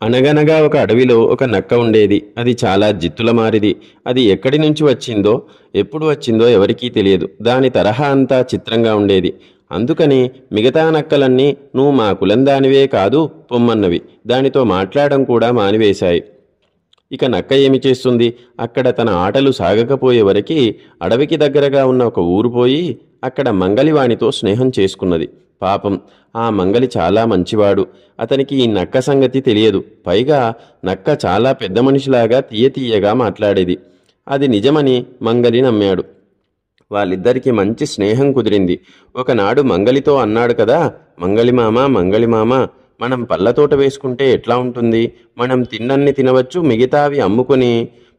అనగనగా ఒక అడవిలో ఒక నక్క ఉండేది. అది చాలా జిత్తుల మారిది. అది ఎక్కడి నుంచి వచ్చిందో, ఎప్పుడు వచ్చిందో ఎవరికీ తెలియదు. దాని తరహా అంతా చిత్రంగా ఉండేది. అందుకని మిగతా నక్కలన్నీ నువ్వు మా కులందానివే కాదు పొమ్మన్నవి. దానితో మాట్లాడడం కూడా మానివేశాయి. ఇక నక్క ఏమి చేస్తుంది? అక్కడ తన ఆటలు సాగకపోయే వరకి అడవికి దగ్గరగా ఉన్న ఒక ఊరు పోయి అక్కడ మంగలివానితో స్నేహం చేసుకున్నది. పాపం ఆ మంగలి చాలా మంచివాడు. అతనికి ఈ నక్క సంగతి తెలియదు. పైగా నక్క చాలా పెద్ద మనిషిలాగా తీయగా మాట్లాడేది. అది నిజమని మంగలి నమ్మాడు. వాళ్ళిద్దరికీ మంచి స్నేహం కుదిరింది. ఒకనాడు మంగలితో అన్నాడు కదా, మంగళిమామ మనం పళ్ళతోట వేసుకుంటే ఎట్లా ఉంటుంది? మనం తిన్నన్ని తినవచ్చు, మిగతావి అమ్ముకొని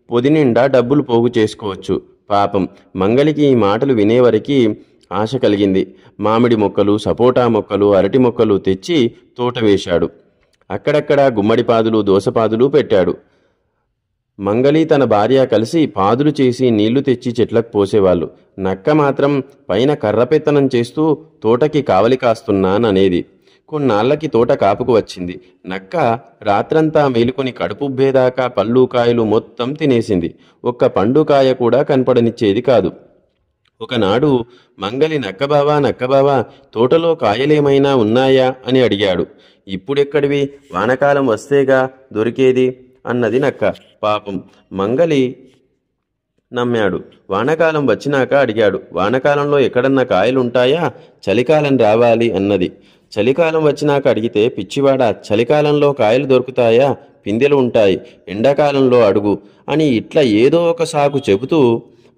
పొదినిండా డబ్బులు పోగు చేసుకోవచ్చు. పాపం మంగలికి ఈ మాటలు వినేవరికి ఆశ కలిగింది. మామిడి మొక్కలు, సపోటా మొక్కలు, అరటి మొక్కలు తెచ్చి తోట వేశాడు. అక్కడక్కడ గుమ్మడిపాదులు, దోసపాదులు పెట్టాడు. మంగలి తన భార్య కలిసి పాదులు చేసి నీళ్లు తెచ్చి చెట్లకు పోసేవాళ్ళు. నక్క మాత్రం పైన కర్రపెత్తనం చేస్తూ తోటకి కావలి కాస్తున్నాననేది. కొన్నాళ్లకి తోట కాపుకు వచ్చింది. నక్క రాత్రంతా మేలుకొని కడుపుబ్బేదాకా పళ్ళు కాయలు మొత్తం తినేసింది. ఒక్క పండుకాయ కూడా కనపడనిచ్చేది కాదు. ఒకనాడు మంగలి నక్కబావా తోటలో కాయలేమైనా ఉన్నాయా అని అడిగాడు. ఇప్పుడెక్కడివి, వానకాలం వస్తేగా దొరికేది అన్నది నక్క. పాపం మంగలి నమ్మాడు. వానకాలం వచ్చినాక అడిగాడు. వానకాలంలో ఎక్కడన్నా కాయలుంటాయా? చలికాలం రావాలి అన్నది. చలికాలం వచ్చినాక అడిగితే, పిచ్చివాడా, చలికాలంలో కాయలు దొరుకుతాయా? పిందెలు ఉంటాయి, ఎండాకాలంలో అడుగు అని ఇట్లా ఏదో ఒక సాకు చెబుతూ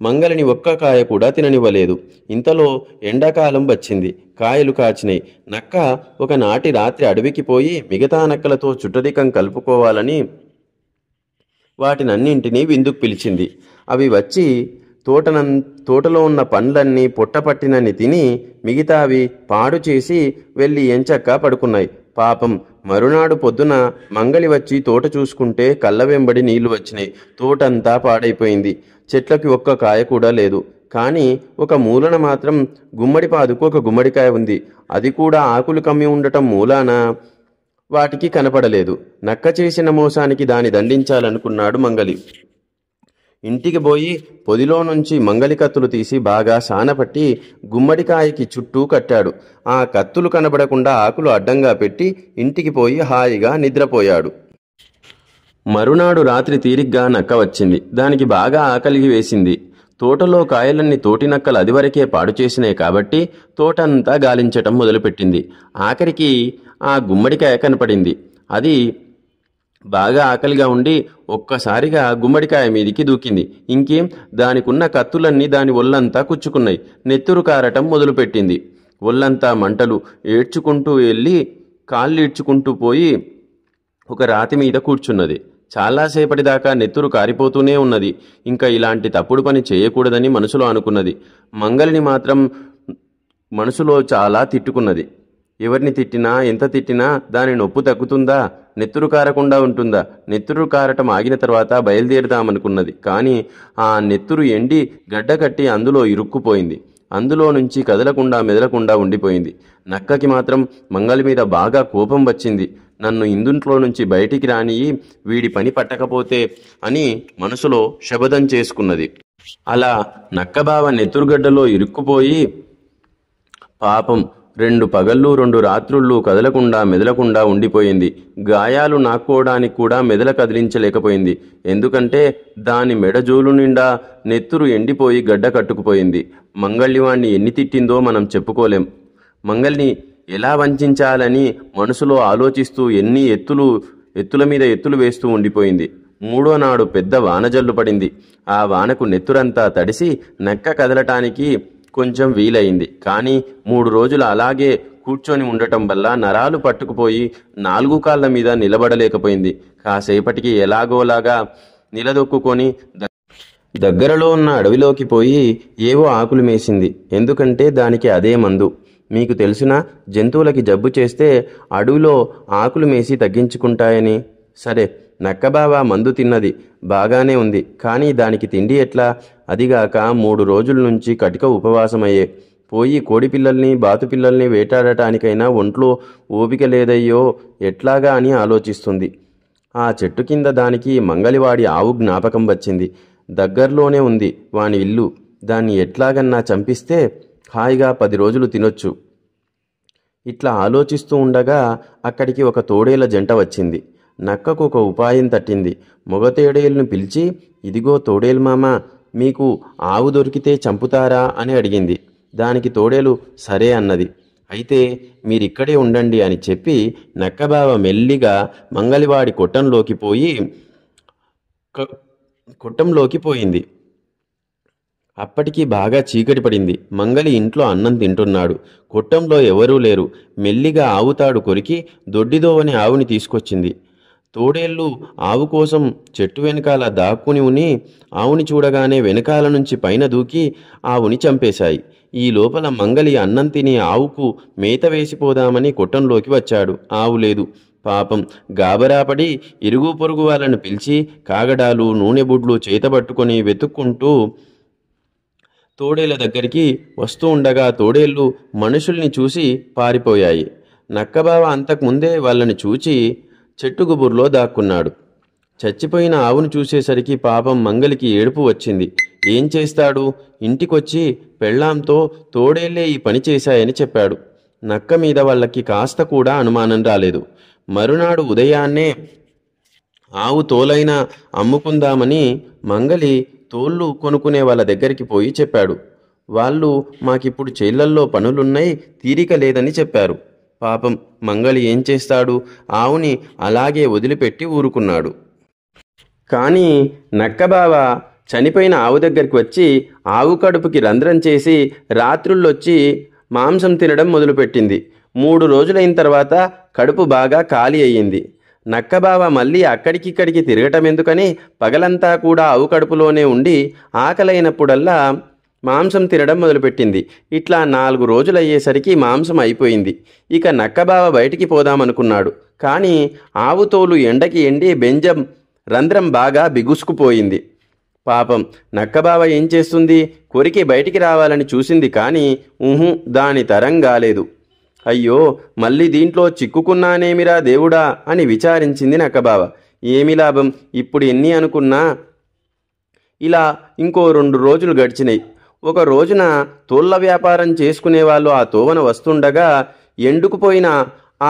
మంగలిని ఒక్క కాయ కూడా తిననివ్వలేదు. ఇంతలో ఎండాకాలం వచ్చింది. కాయలు కాచినాయి. నక్క ఒకనాటి రాత్రి అడవికి పోయి మిగతా నక్కలతో చుట్టరికం కలుపుకోవాలని వాటినన్నింటినీ విందుకు పిలిచింది. అవి వచ్చి తోటలో ఉన్న పండ్లన్నీ పొట్టపట్టినన్ని తిని మిగతావి పాడు చేసి వెళ్ళి ఎంచక్కా పడుకున్నాయి. పాపం మరునాడు పొద్దున మంగలి వచ్చి తోట చూసుకుంటే కళ్ళ వెంబడి నీళ్లు వచ్చినాయి. తోటంతా పాడైపోయింది. చెట్లకి ఒక్క కాయ కూడా లేదు. కానీ ఒక మూలన మాత్రం గుమ్మడిపాదుకు ఒక గుమ్మడికాయ ఉంది. అది కూడా ఆకులు కమ్మి ఉండటం మూలాన వాటికి కనపడలేదు. నక్క చేసిన మోసానికి దాని దండించాలనుకున్నాడు మంగలి. ఇంటికి పోయి పొదిలో నుంచి మంగలి కత్తులు తీసి బాగా సానపట్టి గుమ్మడికాయకి చుట్టూ కట్టాడు. ఆ కత్తులు కనబడకుండా ఆకులు అడ్డంగా పెట్టి ఇంటికి పోయి హాయిగా నిద్రపోయాడు. మరునాడు రాత్రి తీరిగ్గా నక్క వచ్చింది. దానికి బాగా ఆకలిగి వేసింది. తోటలో కాయలన్నీ తోటి నక్కలు అదివరకే పాడు చేసినాయి కాబట్టి తోటంతా గాలించటం మొదలుపెట్టింది. ఆఖరికి ఆ గుమ్మడికాయ కనపడింది. అది బాగా ఆకలిగా ఉండి ఒక్కసారిగా గుమ్మడికాయ మీదికి దూకింది. ఇంకేం, దానికున్న కత్తులన్నీ దాని ఒళ్ళంతా కుచ్చుకున్నాయి. నెత్తురు కారటం మొదలుపెట్టింది. ఒళ్ళంతా మంటలు. ఏడ్చుకుంటూ వెళ్ళి కాళ్ళీడ్చుకుంటూ పోయి ఒక రాతి మీద కూర్చున్నది. చాలాసేపటిదాకా నెత్తురు కారిపోతూనే ఉన్నది. ఇంకా ఇలాంటి తప్పుడు పని చేయకూడదని మనసులో అనుకున్నది. మంగలిని మాత్రం మనసులో చాలా తిట్టుకున్నది. ఎవరిని తిట్టినా, ఎంత తిట్టినా దాని నొప్పి తగ్గుతుందా? నెత్తురు కారకుండా ఉంటుందా? నెత్తురు కారటం ఆగిన తర్వాత బయలుదేరుదామనుకున్నది. కానీ ఆ నెత్తురు ఎండి గడ్డకట్టి అందులో ఇరుక్కుపోయింది. అందులో నుంచి కదలకుండా మెదలకుండా ఉండిపోయింది. నక్కకి మాత్రం మంగలి మీద బాగా కోపం వచ్చింది. నన్ను ఇందుంట్లో నుంచి బయటికి రానియి, వీడి పని పట్టకపోతే అని మనసులో శపథం చేసుకున్నది. అలా నక్కబావ నెత్తురుగడ్డలో ఇరుక్కుపోయి పాపం 2 పగళ్ళు 2 రాత్రుళ్ళు కదలకుండా మెదలకుండా ఉండిపోయింది. గాయాలు నాక్కోవడానికి కూడా మెదల కదిలించలేకపోయింది. ఎందుకంటే దాని మెడజోలు నిండా నెత్తురు ఎండిపోయి గడ్డ కట్టుకుపోయింది. మంగళివాణ్ణి ఎన్ని తిట్టిందో మనం చెప్పుకోలేం. మంగల్ని ఎలా వంచాలని మనసులో ఆలోచిస్తూ ఎన్ని ఎత్తుల మీద ఎత్తులు వేస్తూ ఉండిపోయింది. 3వ నాడు పెద్ద వానజల్లు పడింది. ఆ వానకు నెత్తురంతా తడిసి నక్క కదలటానికి కొంచెం వీలైంది. కానీ 3 రోజులు అలాగే కూర్చొని ఉండటం వల్ల నరాలు పట్టుకుపోయి 4 కాళ్ళ మీద నిలబడలేకపోయింది. కాసేపటికి ఎలాగోలాగా నిలదొక్కుకొని దగ్గరలో ఉన్న అడవిలోకి పోయి ఏవో ఆకులు మేసింది. ఎందుకంటే దానికి అదే మందు. మీకు తెలిసిన జంతువులకి జబ్బు చేస్తే అడవిలో ఆకులు మేసి తగ్గించుకుంటాయని. సరే, నక్కబావ మందు తిన్నది, బాగానే ఉంది. కానీ దానికి తిండి ఎట్లా? అదిగాక 3 రోజుల నుంచి కటిక ఉపవాసమయ్యే. పోయి కోడిపిల్లల్ని బాతుపిల్లల్ని వేటాడటానికైనా ఒంట్లో ఓపిక లేదయ్యో, ఎట్లాగా అని ఆలోచిస్తుంది. ఆ చెట్టు కింద దానికి మంగలివాడి ఆవు జ్ఞాపకం వచ్చింది. దగ్గర్లోనే ఉంది వాని ఇల్లు. దాన్ని ఎట్లాగన్నా చంపిస్తే హాయిగా 10 రోజులు తినొచ్చు. ఇట్లా ఆలోచిస్తూ ఉండగా అక్కడికి ఒక తోడేళ్ల జంట వచ్చింది. నక్కకు ఒక ఉపాయం తట్టింది. మగ తోడేలును పిలిచి, ఇదిగో తోడేలు మామ, మీకు ఆవు దొరికితే చంపుతారా అని అడిగింది. దానికి తోడేలు సరే అన్నది. అయితే మీరిక్కడే ఉండండి అని చెప్పి నక్కబావ మెల్లిగా మంగలివాడి కొట్టంలోకి పోయింది. అప్పటికి బాగా చీకటి పడింది. మంగలి ఇంట్లో అన్నం తింటున్నాడు. కొట్టంలో ఎవరూ లేరు. మెల్లిగా ఆవుతాడు కొరికి దొడ్డిదోవని ఆవుని తీసుకొచ్చింది. తోడేళ్ళు ఆవు కోసం చెట్టు వెనకాల దాక్కుని ఉని ఆవుని చూడగానే వెనకాల నుంచి పైన దూకి ఆవుని చంపేశాయి. ఈ లోపల మంగలి అన్నం తిని ఆవుకు మేత వేసిపోదామని కొట్టంలోకి వచ్చాడు. ఆవు లేదు. పాపం గాబరాపడి ఇరుగు పొరుగు వాళ్ళను పిలిచి కాగడాలు నూనె బుడ్లు చేతబట్టుకొని వెతుక్కుంటూ తోడేళ్ల దగ్గరికి వస్తూ ఉండగా తోడేళ్ళు మనుషుల్ని చూసి పారిపోయాయి. నక్కబావ అంతకుముందే వాళ్ళని చూచి చెట్టు గుబుర్లో దాక్కున్నాడు. చచ్చిపోయిన ఆవును చూసేసరికి పాపం మంగలికి ఏడుపు వచ్చింది. ఏం చేస్తాడు? ఇంటికొచ్చి పెళ్ళాంతో తోడేళ్లే ఈ పని చేశాయని చెప్పాడు. నక్క మీద వాళ్ళకి కాస్త కూడా అనుమానం రాలేదు. మరునాడు ఉదయాన్నే ఆవు తోలైనా అమ్ముకుందామని మంగలి తోళ్ళు కొనుక్కునే వాళ్ళ దగ్గరికి పోయి చెప్పాడు. వాళ్ళు మాకిప్పుడు చేళ్లల్లో పనులున్నాయి, తీరిక లేదని చెప్పారు. పాపం మంగలి ఏం చేస్తాడు? ఆవుని అలాగే వదిలిపెట్టి ఊరుకున్నాడు. కానీ నక్కబావ చనిపోయిన ఆవు దగ్గరికి వచ్చి ఆవు కడుపుకి రంధ్రం చేసి రాత్రుళ్ళొచ్చి మాంసం తినడం మొదలుపెట్టింది. 3 రోజులైన తర్వాత కడుపు బాగా ఖాళీ అయ్యింది. నక్కబావ మళ్ళీ అక్కడికిక్కడికి తిరగటం ఎందుకని పగలంతా కూడా ఆవు కడుపులోనే ఉండి ఆకలైనప్పుడల్లా మాంసం తినడం మొదలుపెట్టింది. ఇట్లా 4 రోజులయ్యేసరికి మాంసం అయిపోయింది. ఇక నక్కబావ బయటికి పోదామనుకున్నాడు. కానీ ఆవు తోలు ఎండకి ఎండి బెంజం రంధ్రం బాగా బిగుసుకుపోయింది. పాపం నక్కబావ ఏం చేస్తుంది? కొరికి బయటికి రావాలని చూసింది. కానీ దాని తరం కాలేదు. అయ్యో, మళ్ళీ దీంట్లో చిక్కుకున్నానేమిరా దేవుడా అని విచారించింది నక్కబావ. ఏమి లాభం, ఇప్పుడు ఎన్ని అనుకున్నా. ఇలా ఇంకో 2 రోజులు గడిచినాయి. ఒక రోజున తోళ్ల వ్యాపారం చేసుకునేవాళ్ళు ఆ తోవన వస్తుండగా ఎండుకుపోయిన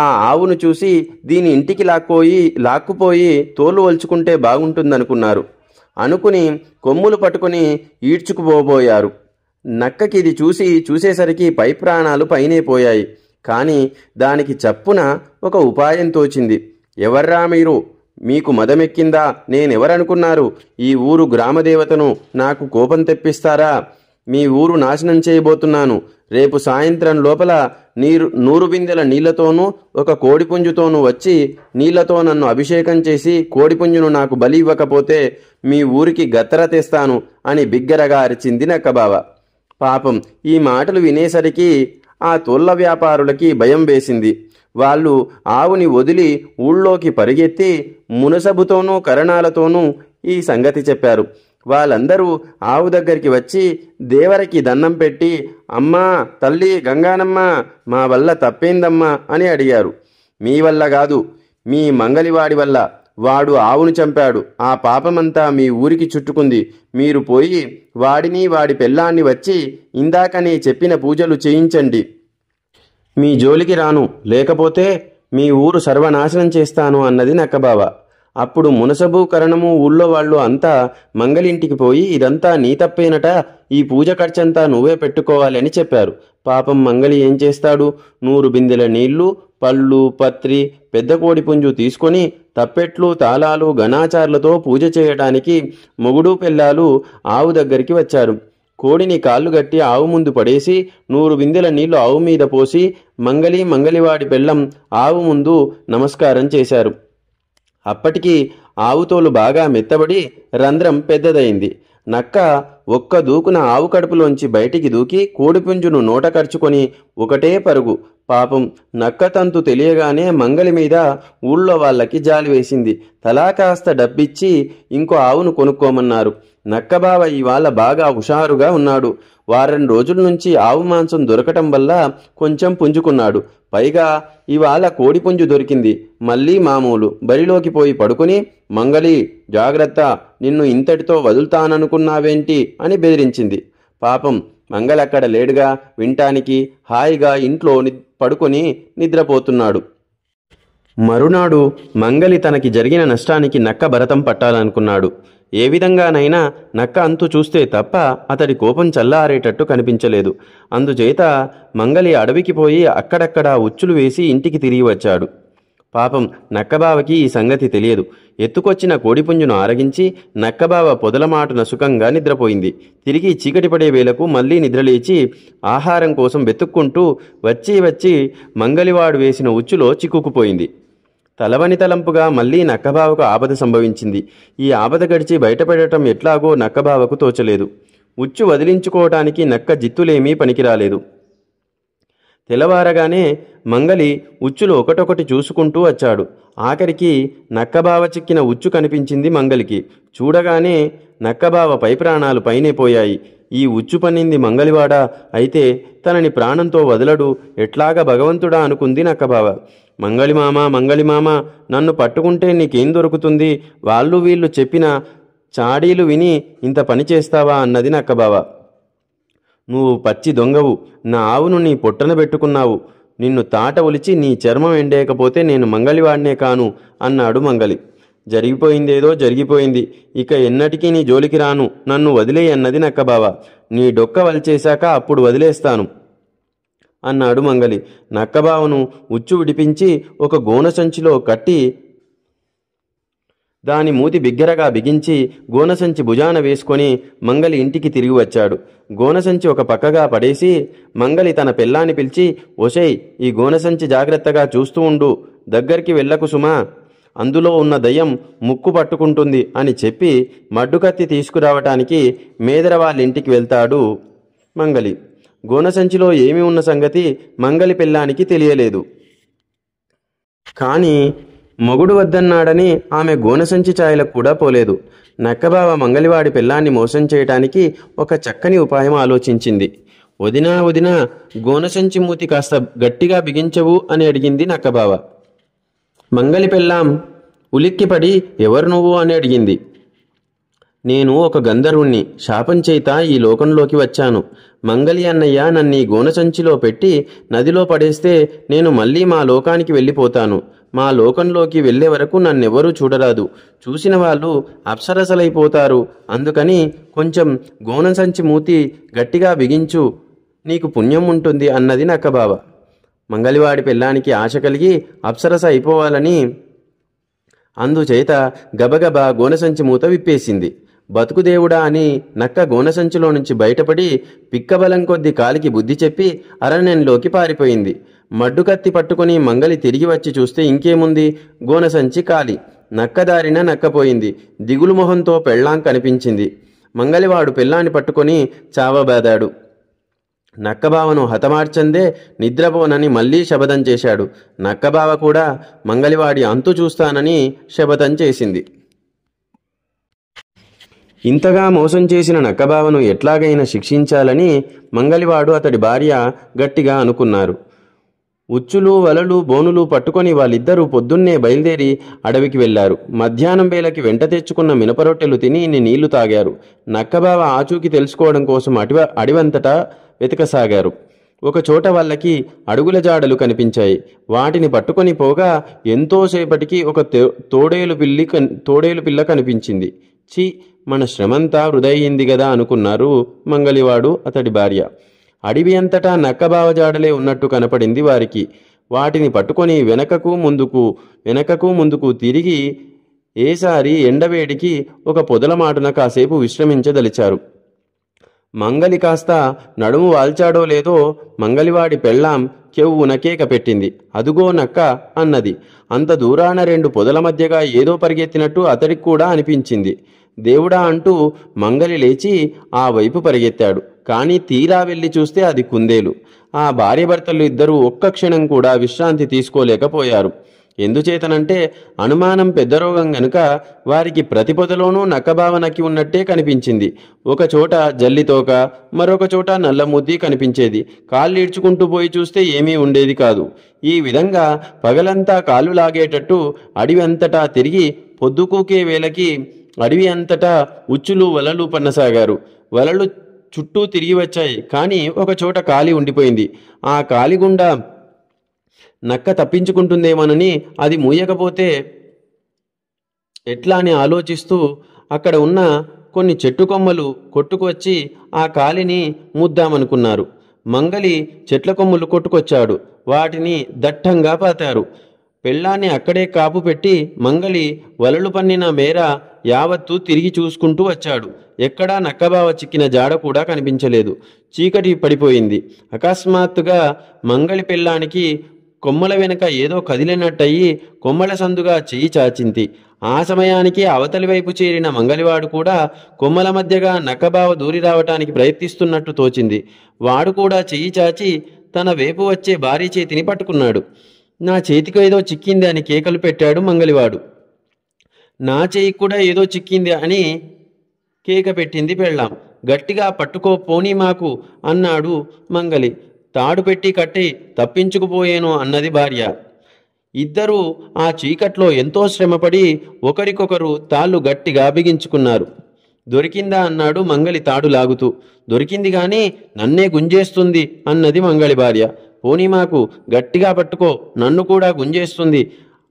ఆ ఆవును చూసి దీని ఇంటికి లాక్కుపోయి తోలు వల్చుకుంటే బాగుంటుందనుకున్నారు. అనుకుని కొమ్ములు పట్టుకుని ఈడ్చుకుపోబోయారు. నక్కకి ఇది చూసేసరికి పై ప్రాణాలు పైనే పోయాయి. కానీ దానికి చప్పున ఒక ఉపాయం తోచింది. ఎవర్రా మీరు? మీకు మదమెక్కిందా? నేనెవరనుకున్నారు? ఈ ఊరు గ్రామదేవతను. నాకు కోపం తెప్పిస్తారా? మీ ఊరు నాశనం చేయబోతున్నాను. రేపు సాయంత్రం లోపల 100 బిందెల నీళ్లతోనూ ఒక కోడిపుంజుతోనూ వచ్చి నీళ్లతో నన్ను అభిషేకం చేసి కోడిపుంజును నాకు బలి ఇవ్వకపోతే మీ ఊరికి గత్తర తెస్తాను అని బిగ్గరగా అరిచింది నక్కబావ. పాపం ఈ మాటలు వినేసరికి ఆ తోళ్ల వ్యాపారులకి భయం వేసింది. వాళ్ళు ఆవుని వదిలి ఊళ్ళోకి పరిగెత్తి మునసబుతోనూ కరణాలతోనూ ఈ సంగతి చెప్పారు. వాళ్ళందరూ ఆవు దగ్గరికి వచ్చి దేవరికి దండం పెట్టి, అమ్మా తల్లి గంగానమ్మ, మా వల్ల తప్పేందమ్మా అని అడిగారు. మీ వల్ల కాదు, మీ మంగలివాడి వల్ల. వాడు ఆవును చంపాడు. ఆ పాపమంతా మీ ఊరికి చుట్టుకుంది. మీరు పోయి వాడిని వాడి పెళ్ళాన్ని వచ్చి ఇందాకనే చెప్పిన పూజలు చేయించండి. మీ జోలికి రాను, లేకపోతే మీ ఊరు సర్వనాశనం చేస్తాను అన్నది నక్కబావ. అప్పుడు మునసబు కరణము ఊళ్ళో వాళ్ళు అంతా మంగలింటికి పోయి ఇదంతా నీ తప్పేనట, ఈ పూజ ఖర్చంతా నువ్వే పెట్టుకోవాలి అని చెప్పారు. పాపం మంగలి ఏం చేస్తాడు? 100 బిందెల నీళ్లు, పళ్ళు, పత్రి, పెద్ద కోడిపుంజు తీసుకొని తప్పెట్లు, తాళాలు, గణాచార్లతో పూజ చేయడానికి మొగుడు పెళ్ళాలు ఆవు దగ్గరికి వచ్చారు. కోడిని కాళ్ళు గట్టి ఆవు ముందు పడేసి 100 బిందెల నీళ్లు ఆవు మీద పోసి మంగలివాడి పెళ్ళం ఆవు ముందు నమస్కారం చేశారు. అప్పటికి ఆవుతోలు బాగా మెత్తబడి రంధ్రం పెద్దదైంది. నక్క ఒక్క దూకున ఆవు కడుపులోంచి బయటికి దూకి కోడిపుంజును నోట కరుచుకొని ఒకటే పరుగు. పాపం నక్క తంతు తెలియగానే మంగలి మీద ఊళ్ళో వాళ్ళకి జాలి వేసింది. తలా కాస్త డబ్బిచ్చి ఇంకో ఆవును కొనుక్కోమన్నారు. నక్కబావ ఇవాళ బాగా హుషారుగా ఉన్నాడు. వారం రోజుల నుంచి ఆవు మాంసం దొరకటం వల్ల కొంచెం పుంజుకున్నాడు. పైగా ఇవాళ కోడిపుంజు దొరికింది. మళ్ళీ మామూలు బరిలోకి పోయి పడుకుని, మంగలి జాగ్రత్త, నిన్ను ఇంతటితో వదులుతాననుకున్నావేంటి అని బెదిరించింది. పాపం మంగలి అక్కడ లేడుగా, వింటానికి హాయిగా ఇంట్లో పడుకొని నిద్రపోతున్నాడు. మరునాడు మంగలి తనకి జరిగిన నష్టానికి నక్క భరతం పట్టాలనుకున్నాడు. ఏ విధంగానైనా నక్క అంతు చూస్తే తప్ప అతడి కోపం చల్లారేటట్టు కనిపించలేదు. అందుచేత మంగలి అడవికి పోయి అక్కడక్కడా ఉచ్చులు వేసి ఇంటికి తిరిగి వచ్చాడు. పాపం నక్కబావకి ఈ సంగతి తెలియదు. ఎత్తుకొచ్చిన కోడిపుంజును ఆరగించి నక్కబావ పొదలమాటున సుఖంగా నిద్రపోయింది. తిరిగి చీకటి పడే వేళకు మళ్లీ నిద్రలేచి ఆహారం కోసం వెతుక్కుంటూ వచ్చి మంగలివాడు వేసిన ఉచ్చులో చిక్కుకుపోయింది. తలవని తలంపుగా మళ్లీ నక్కబావకు ఆపద సంభవించింది. ఈ ఆపద గడిచి బయటపడటం ఎట్లాగో నక్కబావకు తోచలేదు. ఉచ్చు వదిలించుకోవటానికి నక్క జిత్తులేమీ పనికిరాలేదు. తెల్లవారగానే మంగలి ఉచ్చులు ఒకటొకటి చూసుకుంటూ వచ్చాడు. ఆఖరికి నక్కబావ చిక్కిన ఉచ్చు కనిపించింది మంగలికి. చూడగానే నక్కబావ పై ప్రాణాలు పైనే పోయాయి. ఈ ఉచ్చు పన్నింది మంగలివాడా అయితే తనని ప్రాణంతో వదలడు, ఎట్లాగా భగవంతుడా అనుకుంది నక్కబావ. మంగళిమామ, నన్ను పట్టుకుంటే నీకేం దొరుకుతుంది? వాళ్ళు వీళ్ళు చెప్పిన చాడీలు విని ఇంత పని చేస్తావా అన్నది నక్కబావ. నువ్వు పచ్చి దొంగవు, నా ఆవును నీ పొట్టన పెట్టుకున్నావు. నిన్ను తాట ఒలిచి నీ చర్మం ఎండేయకపోతే నేను మంగలివాడినే కాను అన్నాడు మంగలి. జరిగిపోయిందేదో జరిగిపోయింది, ఇక ఎన్నటికీ నీ జోలికి రాను, నన్ను వదిలేయి అన్నది నక్కబావ. నీ డొక్క వలిచేశాక అప్పుడు వదిలేస్తాను అన్నాడు మంగలి. నక్కబావను ఉచ్చు విడిపించి ఒక గోన సంచిలో కట్టి దాని మూతి బిగ్గరగా బిగించి గోనసంచి భుజాన వేసుకొని మంగలి ఇంటికి తిరిగి వచ్చాడు. గోనసంచి ఒక పక్కగా పడేసి మంగలి తన పెళ్ళాన్ని పిలిచి, ఒసేయ్, ఈ గోనసంచి జాగ్రత్తగా చూస్తూ ఉండు, దగ్గరికి వెళ్ళకు సుమా, అందులో ఉన్న దయ్యం ముక్కు పట్టుకుంటుంది అని చెప్పి మడ్డుకత్తి తీసుకురావటానికి మేదర వాళ్ళ ఇంటికి వెళ్తాడు మంగలి. గోనసంచిలో ఏమి ఉన్న సంగతి మంగలి పెళ్ళానికి తెలియలేదు. కానీ మొగుడు వద్దన్నాడని ఆమె గోనసంచి ఛాయలకు కూడా పోలేదు. నక్కబావ మంగలివాడి పెళ్ళాన్ని మోసం చేయటానికి ఒక చక్కని ఉపాయం ఆలోచించింది. వదినా, గోనసంచి మూతి కాస్త గట్టిగా బిగించవు అని అడిగింది నక్కబావ. మంగలి పెళ్ళాం ఉలిక్కిపడి ఎవరు నువ్వు అని అడిగింది. నేను ఒక గంధర్వుణ్ణి, శాపం చేత ఈ లోకంలోకి వచ్చాను. మంగలి అన్నయ్య నన్ను ఈ గోనసంచిలో పెట్టి నదిలో పడేస్తే నేను మళ్ళీ మా లోకానికి వెళ్ళిపోతాను. మా లోకంలోకి వెళ్లే వరకు నన్నెవరూ చూడరాదు. చూసిన వాళ్ళు అప్సరసలైపోతారు. అందుకని కొంచెం గోనసంచి మూతి గట్టిగా బిగించు, నీకు పుణ్యం ఉంటుంది అన్నది నక్కబావ. మంగలివాడి పెళ్ళానికి ఆశ కలిగి అప్సరస అయిపోవాలని అందుచేత గబగబా గోనసంచి మూత విప్పేసింది. బతుకుదేవుడా అని నక్క గోనసంచిలో నుంచి బయటపడి పిక్కబలం కొద్ది కాలికి బుద్ధి చెప్పి అరణ్యంలోకి పారిపోయింది. మడ్డుకత్తి పట్టుకుని మంగలి తిరిగి వచ్చి చూస్తే ఇంకేముంది, గోనసంచి కాలి. నక్కదారిన నక్కపోయింది. దిగులు మొహంతో పెళ్ళాం కనిపించింది. మంగలివాడు పెళ్ళాన్ని పట్టుకొని చావబాదాడు. నక్కబావను హతమార్చందే నిద్రపోనని మళ్లీ శపథం చేశాడు. నక్కబావ కూడా మంగలివాడి అంతు చూస్తానని శపథం చేసింది. ఇంతగా మోసం చేసిన నక్కబావను ఎట్లాగైనా శిక్షించాలని మంగలివాడు అతడి భార్య గట్టిగా అనుకున్నారు. ఉచ్చులు, వలలు, బోనులు పట్టుకొని వాళ్ళిద్దరూ పొద్దున్నే బయలుదేరి అడవికి వెళ్లారు. మధ్యాహ్నం వేళకి వెంట తెచ్చుకున్న మినపరొట్టెలు తిని నీళ్లు తాగారు. నక్కబావ ఆచూకి తెలుసుకోవడం కోసం అడివంతటా వెతకసాగారు. ఒకచోట వాళ్ళకి అడుగుల జాడలు కనిపించాయి. వాటిని పట్టుకొని పోగా ఎంతోసేపటికి ఒక తోడేలు పిల్ల కనిపించింది. చి, మన శ్రమంతా వృధయింది గదా అనుకున్నారు మంగలివాడు అతడి భార్య. అడవి అంతటా నక్కబావ జాడలే ఉన్నట్టు కనపడింది వారికి. వాటిని పట్టుకొని వెనకకు ముందుకు తిరిగి ఏసారి ఎండవేడికి ఒక పొదలమాటున కాసేపు విశ్రమించదలిచారు. మంగలి కాస్త నడుము వాల్చాడో లేదో మంగలివాడి పెళ్ళాం కెవ్వున కేక పెట్టింది. అదుగో నక్క అన్నది. అంత దూరాన రెండు పొదల మధ్యగా ఏదో పరిగెత్తినట్టు అతడికి కూడా అనిపించింది. దేవుడా అంటూ మంగలి లేచి ఆ వైపు పరిగెత్తాడు. కానీ తీరా వెళ్ళి చూస్తే అది కుందేలు. ఆ భార్యాభర్తలు ఇద్దరూ ఒక్క క్షణం కూడా విశ్రాంతి తీసుకోలేకపోయారు. ఎందుచేతనంటే అనుమానం పెద్ద రోగం గనుక వారికి ప్రతి పొదలోనూ నక్కబావ నక్కి ఉన్నట్టే కనిపించింది. ఒకచోట జల్లితోక, మరొక చోట నల్లముద్ది కనిపించేది. కాళ్ళు ఈడ్చుకుంటూ పోయి చూస్తే ఏమీ ఉండేది కాదు. ఈ విధంగా పగలంతా కాళ్ళు లాగేటట్టు అడవి అంతటా తిరిగి పొద్దుకూకే వేళకి అడవి అంతటా ఉచ్చులు వలలు పన్నసాగారు. వలలు చుట్టూ తిరిగి వచ్చాయి, కానీ ఒకచోట ఖాళీ ఉండిపోయింది. ఆ ఖాళీ గుండా నక్క తప్పించుకుంటుందేమోనని, అది మూయకపోతే ఎట్లా అని ఆలోచిస్తూ అక్కడ ఉన్న కొన్ని చెట్టు కొమ్మలు కొట్టుకొచ్చి ఆ ఖాళీని మూద్దామనుకున్నారు. మంగలి చెట్ల కొమ్ములు కొట్టుకొచ్చాడు. వాటిని దట్టంగా పాతారు. పెళ్ళాన్ని అక్కడే కాపు పెట్టి మంగలి వలలు పన్నిన మేర యావత్తు తిరిగి చూసుకుంటూ వచ్చాడు. ఎక్కడా నక్కబావ చిక్కిన జాడ కూడా కనిపించలేదు. చీకటి పడిపోయింది. అకస్మాత్తుగా మంగలి పెళ్ళానికి కొమ్మల వెనుక ఏదో కదిలినట్టయి కొమ్మల సందుగా చెయ్యి చాచింది. ఆ సమయానికి అవతలి వైపు చేరిన మంగలివాడు కూడా కొమ్మల మధ్యగా నక్కబావ దూరి రావటానికి ప్రయత్నిస్తున్నట్టు తోచింది. వాడు కూడా చెయ్యి చాచి తన వైపు వచ్చే భార్య చేతిని పట్టుకున్నాడు. నా చేతికి ఏదో చిక్కింది అని కేకలు పెట్టాడు మంగలివాడు. నా చేయికి కూడా ఏదో చిక్కింది అని కేక పెట్టింది పెళ్ళాం. గట్టిగా పట్టుకో పోనీ మాకు అన్నాడు మంగలి. తాడు పెట్టి కట్టి తప్పించుకుపోయేను అన్నది భార్య. ఇద్దరూ ఆ చీకట్లో ఎంతో శ్రమపడి ఒకరికొకరు తాళ్ళు గట్టిగా బిగించుకున్నారు. దొరికిందా అన్నాడు మంగలి తాడు లాగుతూ. దొరికింది గాని నన్నే గుంజేస్తుంది అన్నది మంగలి భార్య. పోనీ మాకు గట్టిగా పట్టుకో, నన్ను కూడా గుంజేస్తుంది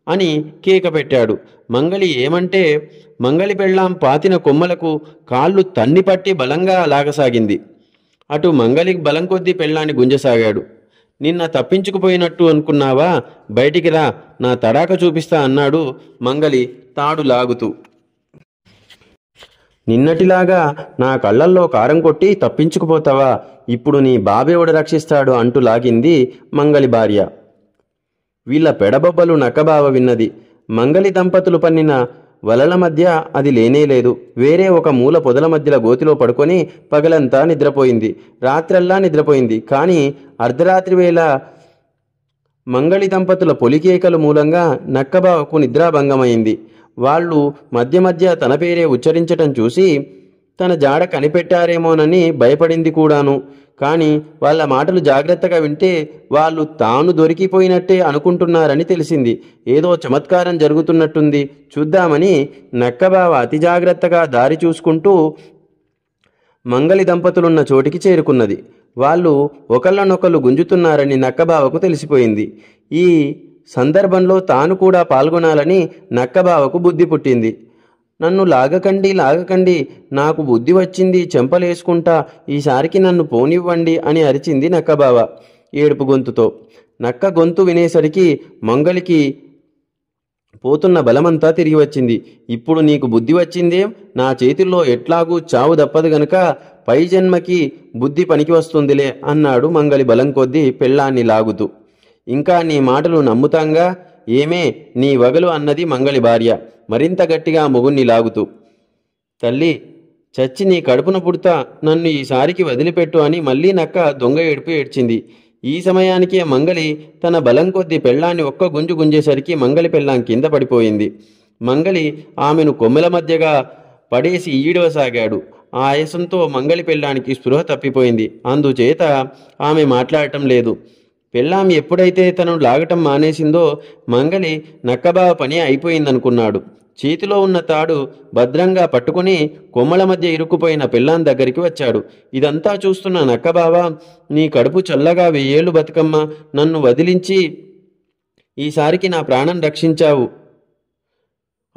అని కేక పెట్టాడు. మంగలి ఏమంటే మంగలి పెళ్ళాం పాతిన కొమ్మలకు కాళ్ళు తన్నిపట్టి బలంగా లాగసాగింది. అటు మంగలి బలం కొద్దీ పెళ్ళాన్ని గుంజసాగాడు. నిన్న తప్పించుకుపోయినట్టు అనుకున్నావా? బయటికి రా, నా తడాక చూపిస్తా అన్నాడు మంగలి తాడు లాగుతూ. నిన్నటిలాగా నా కళ్ళల్లో కారం కొట్టి తప్పించుకుపోతావా? ఇప్పుడు నీ బాబేవుడు రక్షిస్తాడు అంటూ లాగింది మంగలి భార్య. వీళ్ళ పెడబొబ్బలు నక్కబావ విన్నది. మంగలి దంపతులు పన్నిన వలల మధ్య అది లేనేలేదు. వేరే ఒక మూల పొదల మధ్యలో గోతిలో పడుకొని పగలంతా నిద్రపోయింది. రాత్రల్లా నిద్రపోయింది. కానీ అర్ధరాత్రి వేళ మంగళి దంపతుల పొలికేకల మూలంగా నక్కబావకు నిద్రాభంగమైంది. వాళ్ళు మధ్య మధ్య తన పేరే ఉచ్చరించటం చూసి తన జాడ కనిపెట్టారేమోనని భయపడింది కూడాను. కానీ వాళ్ళ మాటలు జాగ్రత్తగా వింటే వాళ్ళు తాను దొరికిపోయినట్టే అనుకుంటున్నారని తెలిసింది. ఏదో చమత్కారం జరుగుతున్నట్టుంది, చూద్దామని నక్కబావ అతి జాగ్రత్తగా దారి చూసుకుంటూ మంగలి దంపతులున్న చోటికి చేరుకున్నది. వాళ్ళు ఒకళ్ళనొకళ్ళు గుంజుతున్నారని నక్కబావకు తెలిసిపోయింది. ఈ సందర్భంలో తాను కూడా పాల్గొనాలని నక్కబావకు బుద్ధి పుట్టింది. నన్ను లాగకండి, నాకు బుద్ధి వచ్చింది, చెంపలేసుకుంటా, ఈసారికి నన్ను పోనివ్వండి అని అరిచింది నక్కబావ ఏడుపు గొంతుతో. నక్క గొంతు వినేసరికి మంగలికి పోతున్న బలమంతా తిరిగి వచ్చింది. ఇప్పుడు నీకు బుద్ధి వచ్చిందేం? నా చేతుల్లో ఎట్లాగూ చావు దప్పదు గనుక పై జన్మకి బుద్ధి పనికి వస్తుందిలే అన్నాడు మంగలి బలం కొద్దీ పెళ్ళాన్ని లాగుతూ. ఇంకా నీ మాటలు నమ్ముతాంగా, ఏమే నీ వగలు అన్నది మంగలి భార్య మరింత గట్టిగా మొగుణ్ణి లాగుతూ. తల్లి, చచ్చి నీ కడుపున పుడతా, నన్ను ఈసారికి వదిలిపెట్టు అని మళ్ళీ నక్క దొంగ ఏడుపు ఏడ్చింది. ఈ సమయానికే మంగలి తన బలం కొద్దీ పెళ్ళాన్ని ఒక్క గుంజు గుంజేసరికి మంగలి పెళ్ళాం కింద పడిపోయింది. మంగలి ఆమెను కొమ్మెల మధ్యగా పడేసి ఈడవసాగాడు. ఆ ఆయాసంతో మంగలి పెళ్ళానికి స్పృహ తప్పిపోయింది. అందుచేత ఆమె మాట్లాడటం లేదు. పెళ్ళాం ఎప్పుడైతే తనను లాగటం మానేసిందో మంగలి నక్కబావ పని అయిపోయిందనుకున్నాడు. చేతిలో ఉన్న తాడు భద్రంగా పట్టుకుని కొమ్మల మధ్య ఇరుక్కుపోయిన పెళ్ళాం దగ్గరికి వచ్చాడు. ఇదంతా చూస్తున్న నక్కబావ, నీ కడుపు చల్లగా 1000 ఏళ్ళు బతుకమ్మ, నన్ను వదిలించి ఈసారికి నా ప్రాణం రక్షించావు